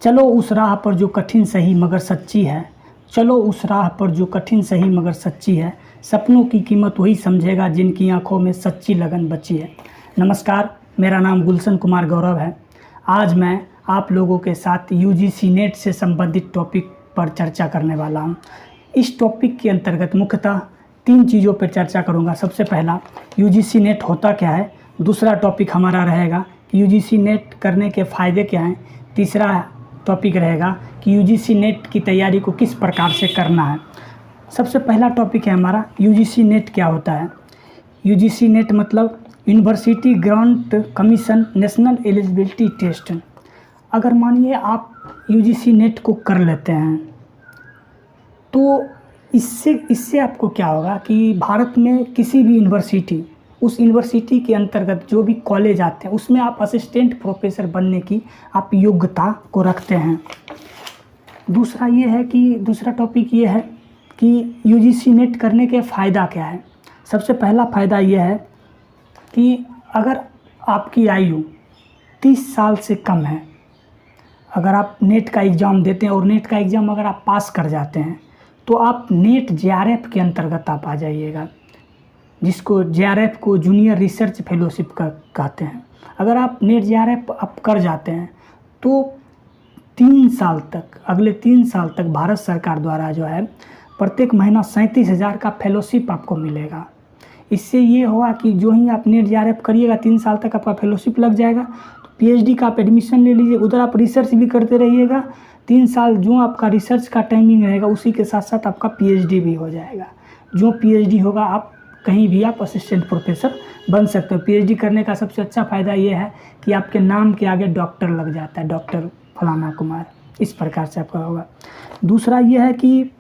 चलो उस राह पर जो कठिन सही मगर सच्ची है, चलो उस राह पर जो कठिन सही मगर सच्ची है, सपनों की कीमत वही समझेगा जिनकी आंखों में सच्ची लगन बची है। नमस्कार, मेरा नाम गुलशन कुमार गौरव है। आज मैं आप लोगों के साथ यूजीसी नेट से संबंधित टॉपिक पर चर्चा करने वाला हूं। इस टॉपिक के अंतर्गत मुख्यतः 3 चीज़ों पर चर्चा करूंगा। सबसे पहला, यूजीसी नेट होता क्या है। दूसरा टॉपिक हमारा रहेगा कि यूजीसी नेट करने के फ़ायदे क्या हैं। तीसरा टॉपिक रहेगा कि यूजीसी नेट की तैयारी को किस प्रकार से करना है। सबसे पहला टॉपिक है हमारा यूजीसी नेट क्या होता है। यूजीसी नेट मतलब university grant commission national eligibility test. अगर मानिए आप यूजीसी नेट को कर लेते हैं तो इससे आपको क्या होगा कि भारत में किसी भी यूनिवर्सिटी, उस यूनिवर्सिटी के अंतर्गत जो भी कॉलेज आते हैं उसमें आप असिस्टेंट प्रोफेसर बनने की आप योग्यता को रखते हैं। दूसरा टॉपिक ये है कि यूजीसी नेट करने के फ़ायदा क्या है। सबसे पहला फ़ायदा ये है कि अगर आपकी आयु 30 साल से कम है, अगर आप नेट का एग्ज़ाम देते हैं और नेट का एग्ज़ाम अगर आप पास कर जाते हैं तो आप नेट जेआरएफ के अंतर्गत आप आ जाइएगा, जिसको जेआरएफ को जूनियर रिसर्च फेलोशिप का कहते हैं। अगर आप नेट जेआरएफ आप कर जाते हैं तो 3 साल तक, अगले 3 साल तक भारत सरकार द्वारा जो है प्रत्येक महीना 37,000 का फेलोशिप आपको मिलेगा। इससे ये होगा कि जो ही आप नेट जेआरएफ करिएगा 3 साल तक आपका फेलोशिप लग जाएगा, तो पीएचडी का आप एडमिशन ले लीजिए, उधर आप रिसर्च भी करते रहिएगा। 3 साल जो आपका रिसर्च का टाइमिंग रहेगा उसी के साथ साथ आपका पीएचडी भी हो जाएगा। जो पीएचडी होगा आप कहीं भी आप असिस्टेंट प्रोफेसर बन सकते हो। पीएचडी करने का सबसे अच्छा फ़ायदा ये है कि आपके नाम के आगे डॉक्टर लग जाता है, डॉक्टर फलाना कुमार, इस प्रकार से आपका होगा। दूसरा ये है कि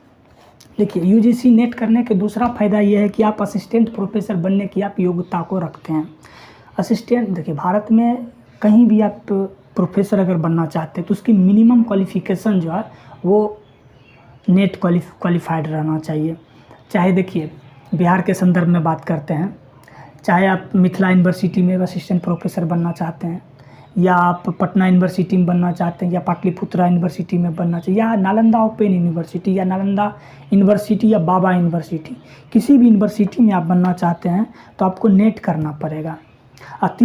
देखिए यूजीसी नेट करने के दूसरा फ़ायदा ये है कि आप असिस्टेंट प्रोफेसर बनने की आप योग्यता को रखते हैं। असिस्टेंट देखिए, भारत में कहीं भी आप प्रोफेसर अगर बनना चाहते हैं तो उसकी मिनिमम क्वालिफ़िकेशन जो है वो नेट क्वालिफाइड रहना चाहिए। चाहे देखिए बिहार के संदर्भ में बात करते हैं, चाहे आप मिथिला यूनिवर्सिटी में असिस्टेंट प्रोफेसर बनना चाहते हैं, या आप पटना यूनिवर्सिटी में बनना चाहते हैं, या पाटलिपुत्रा यूनिवर्सिटी में बनना चाहिए, या नालंदा ओपन यूनिवर्सिटी, या नालंदा यूनिवर्सिटी, या बाबा यूनिवर्सिटी, किसी भी यूनिवर्सिटी में आप बनना चाहते हैं तो आपको नेट करना पड़ेगा। और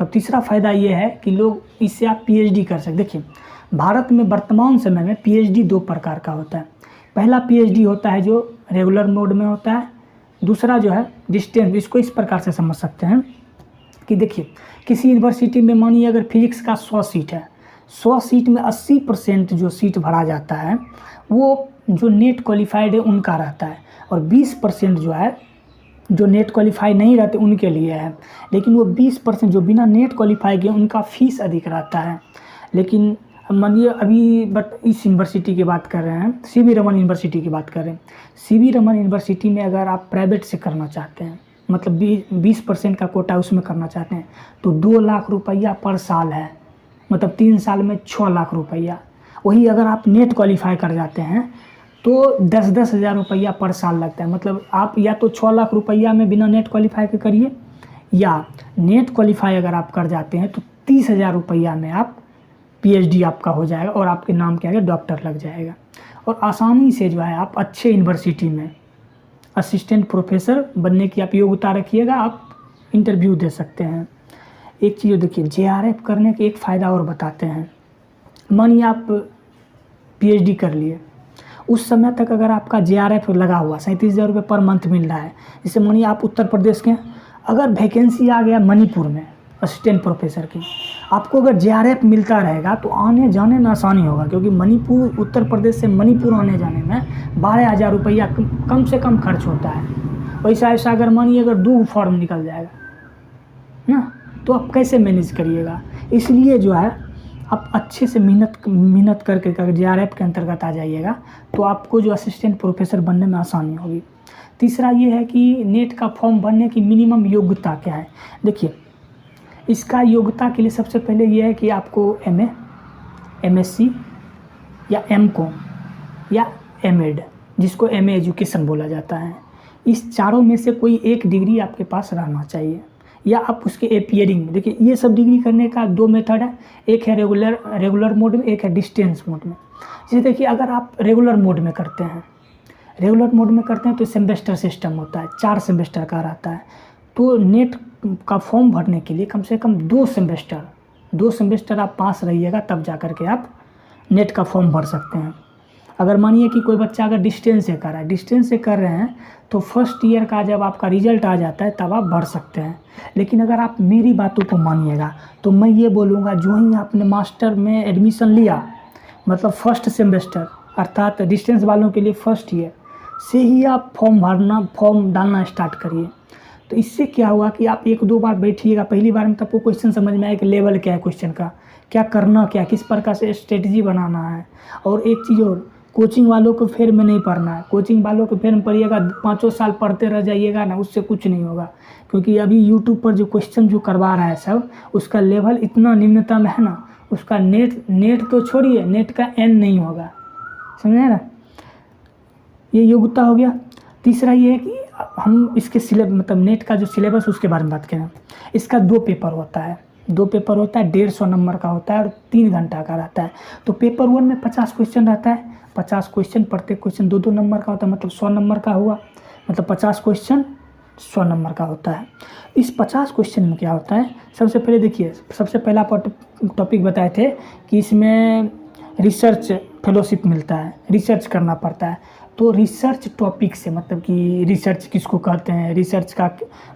तीसरा फ़ायदा ये है कि लोग इससे आप पीएचडी कर सकते। देखिए भारत में वर्तमान समय में पीएचडी 2 प्रकार का होता है। पहला पीएचडी होता है जो रेगुलर मोड में होता है, दूसरा जो है डिस्टेंस। इसको इस प्रकार से समझ सकते हैं कि देखिए किसी यूनिवर्सिटी में मानिए अगर फिजिक्स का 100 सीट है, 100 सीट में 80% जो सीट भरा जाता है वो जो नेट क्वालिफाइड है उनका रहता है, और 20% जो है जो नेट क्वालिफाई नहीं रहते उनके लिए है। लेकिन वो 20% जो बिना नेट क्वालिफाई के उनका फ़ीस अधिक रहता है। लेकिन मानिए अभी इस यूनिवर्सिटी की बात कर रहे हैं, सीवी रमन यूनिवर्सिटी की बात कर रहे हैं। सीवी रमन यूनिवर्सिटी में अगर आप प्राइवेट से करना चाहते हैं, मतलब 20% का कोटा उसमें करना चाहते हैं, तो 2 लाख रुपया पर साल है, मतलब 3 साल में 6 लाख रुपया। वही अगर आप नेट क्वालिफाई कर जाते हैं तो 10-10 हज़ार रुपया पर साल लगता है। मतलब आप या तो 6 लाख रुपया में बिना नेट क्वालिफाई के करिए, या नेट क्वालिफाई अगर आप कर जाते हैं तो 30,000 रुपया में आप पीएचडी आपका हो जाएगा और आपके नाम के आगे डॉक्टर लग जाएगा। और आसानी से जो है आप अच्छे यूनिवर्सिटी में असिस्टेंट प्रोफेसर बनने की आप योग्यता रखिएगा, आप इंटरव्यू दे सकते हैं। एक चीज़ देखिए, जेआरएफ करने के एक फ़ायदा और बताते हैं। मानिए आप पीएचडी कर लिए, उस समय तक अगर आपका जेआरएफ लगा हुआ 37,000 रुपये पर मंथ मिल रहा है, जैसे मानिए आप उत्तर प्रदेश के, अगर वैकेंसी आ गया मणिपुर में असिस्टेंट प्रोफेसर की, आपको अगर जेआरएफ मिलता रहेगा तो आने जाने में आसानी होगा, क्योंकि मणिपुर, उत्तर प्रदेश से मणिपुर आने जाने में 12,000 रुपया कम से कम खर्च होता है। वैसा ऐसा अगर मानिए अगर 2 फॉर्म निकल जाएगा ना, तो आप कैसे मैनेज करिएगा। इसलिए जो है आप अच्छे से मेहनत करके अगर जेआरएफ के अंतर्गत आ जाइएगा तो आपको जो असिस्टेंट प्रोफेसर बनने में आसानी होगी। तीसरा ये है कि नेट का फॉर्म भरने की मिनिमम योग्यता क्या है। देखिए इसका योग्यता के लिए सबसे पहले ये है कि आपको एमए, एमएससी या एमकॉम या एमएड, जिसको एमए एजुकेशन बोला जाता है, इस चारों में से कोई एक डिग्री आपके पास रहना चाहिए। या आप उसके एपियरिंग में। देखिए ये सब डिग्री करने का 2 मेथड है, एक है रेगुलर मोड में, एक है डिस्टेंस मोड में। जैसे देखिए अगर आप रेगुलर मोड में करते हैं तो सेमेस्टर सिस्टम होता है, 4 सेमेस्टर का रहता है। तो नेट का फॉर्म भरने के लिए कम से कम 2 सेमेस्टर आप पास रहिएगा, तब जा कर के आप नेट का फॉर्म भर सकते हैं। अगर मानिए कि कोई बच्चा अगर डिस्टेंस से कर रहे हैं तो फर्स्ट ईयर का जब आपका रिजल्ट आ जाता है तब आप भर सकते हैं। लेकिन अगर आप मेरी बातों को मानिएगा तो मैं ये बोलूँगा, जो ही आपने मास्टर में एडमिशन लिया, मतलब फर्स्ट सेमेस्टर अर्थात डिस्टेंस वालों के लिए फर्स्ट ईयर से ही आप फॉर्म डालना स्टार्ट करिए। तो इससे क्या हुआ कि आप 1-2 बार बैठिएगा, पहली बार में तो आपको क्वेश्चन समझ में आए कि लेवल क्या है क्वेश्चन का, क्या करना, क्या किस प्रकार से स्ट्रेटजी बनाना है। और एक चीज़ और, कोचिंग वालों को फेर में नहीं पढ़ना है। कोचिंग वालों को फेर में पढ़िएगा, 5 साल पढ़ते रह जाइएगा ना, उससे कुछ नहीं होगा। क्योंकि अभी यूट्यूब पर जो क्वेश्चन जो करवा रहा है सब, उसका लेवल इतना निम्नतम है ना, उसका नेट तो छोड़िए, नेट का एन नहीं होगा, समझे ना। ये योग्यता हो गया। तीसरा ये है कि हम इसके मतलब नेट का जो सिलेबस उसके बारे में बात करें। इसका 2 पेपर होता है, 150 नंबर का होता है और 3 घंटा का रहता है। तो पेपर 1 में 50 क्वेश्चन रहता है, 50 क्वेश्चन, प्रत्येक क्वेश्चन 2-2 नंबर का होता है, मतलब 100 नंबर का हुआ, मतलब 50 क्वेश्चन 100 नंबर का होता है। इस 50 क्वेश्चन में क्या होता है, सबसे पहले देखिए, सबसे पहला टॉपिक बताए थे कि इसमें रिसर्च फेलोशिप मिलता है, रिसर्च करना पड़ता है। तो रिसर्च टॉपिक से मतलब कि रिसर्च किसको कहते हैं, रिसर्च का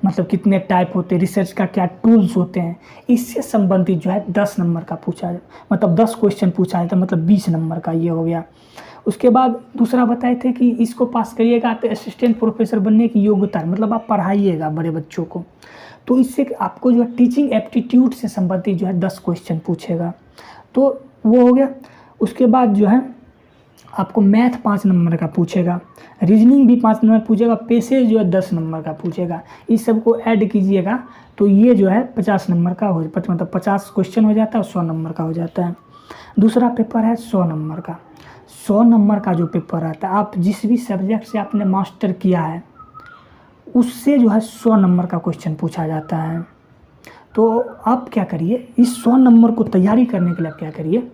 मतलब कितने टाइप होते हैं, रिसर्च का क्या टूल्स होते हैं, इससे संबंधित जो है 10 नंबर का पूछा जाए, मतलब 10 क्वेश्चन पूछा जाता है, मतलब 20 नंबर का ये हो गया। उसके बाद दूसरा बताए थे कि इसको पास करिएगा तो असिस्टेंट प्रोफेसर बनने की योग्यता, मतलब आप पढ़ाइएगा बड़े बच्चों को। तो इससे आपको जो है टीचिंग एप्टीट्यूड से संबंधित जो है 10 क्वेश्चन पूछेगा, तो वो हो गया। उसके बाद जो है आपको मैथ 5 नंबर का पूछेगा, रीजनिंग भी 5 नंबर पूछेगा, पैसेज जो है 10 नंबर का पूछेगा। इस सब को ऐड कीजिएगा तो ये जो है 50 नंबर का हो, मतलब 50 क्वेश्चन हो जाता है और 100 नंबर का हो जाता है। दूसरा पेपर है 100 नंबर का। 100 नंबर का जो पेपर आता है, आप जिस भी सब्जेक्ट से आपने मास्टर किया है उससे जो है 100 नंबर का क्वेश्चन पूछा जाता है। तो आप क्या करिए, इस 100 नंबर को तैयारी करने के लिए आप क्या करिए,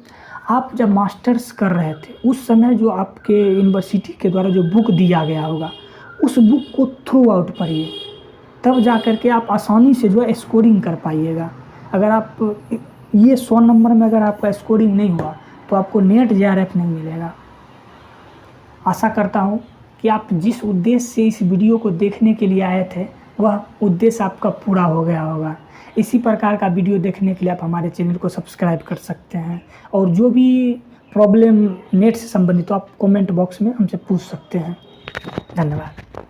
आप जब मास्टर्स कर रहे थे उस समय जो आपके यूनिवर्सिटी के द्वारा जो बुक दिया गया होगा उस बुक को थ्रू आउट पढ़िए, तब जा कर के आप आसानी से जो है स्कोरिंग कर पाइएगा। अगर आप ये 100 नंबर में अगर आपका स्कोरिंग नहीं हुआ तो आपको नेट JRF नहीं मिलेगा। आशा करता हूँ कि आप जिस उद्देश्य से इस वीडियो को देखने के लिए आए थे वह उद्देश्य आपका पूरा हो गया होगा। इसी प्रकार का वीडियो देखने के लिए आप हमारे चैनल को सब्सक्राइब कर सकते हैं, और जो भी प्रॉब्लम नेट से संबंधित तो आप कमेंट बॉक्स में हमसे पूछ सकते हैं। धन्यवाद।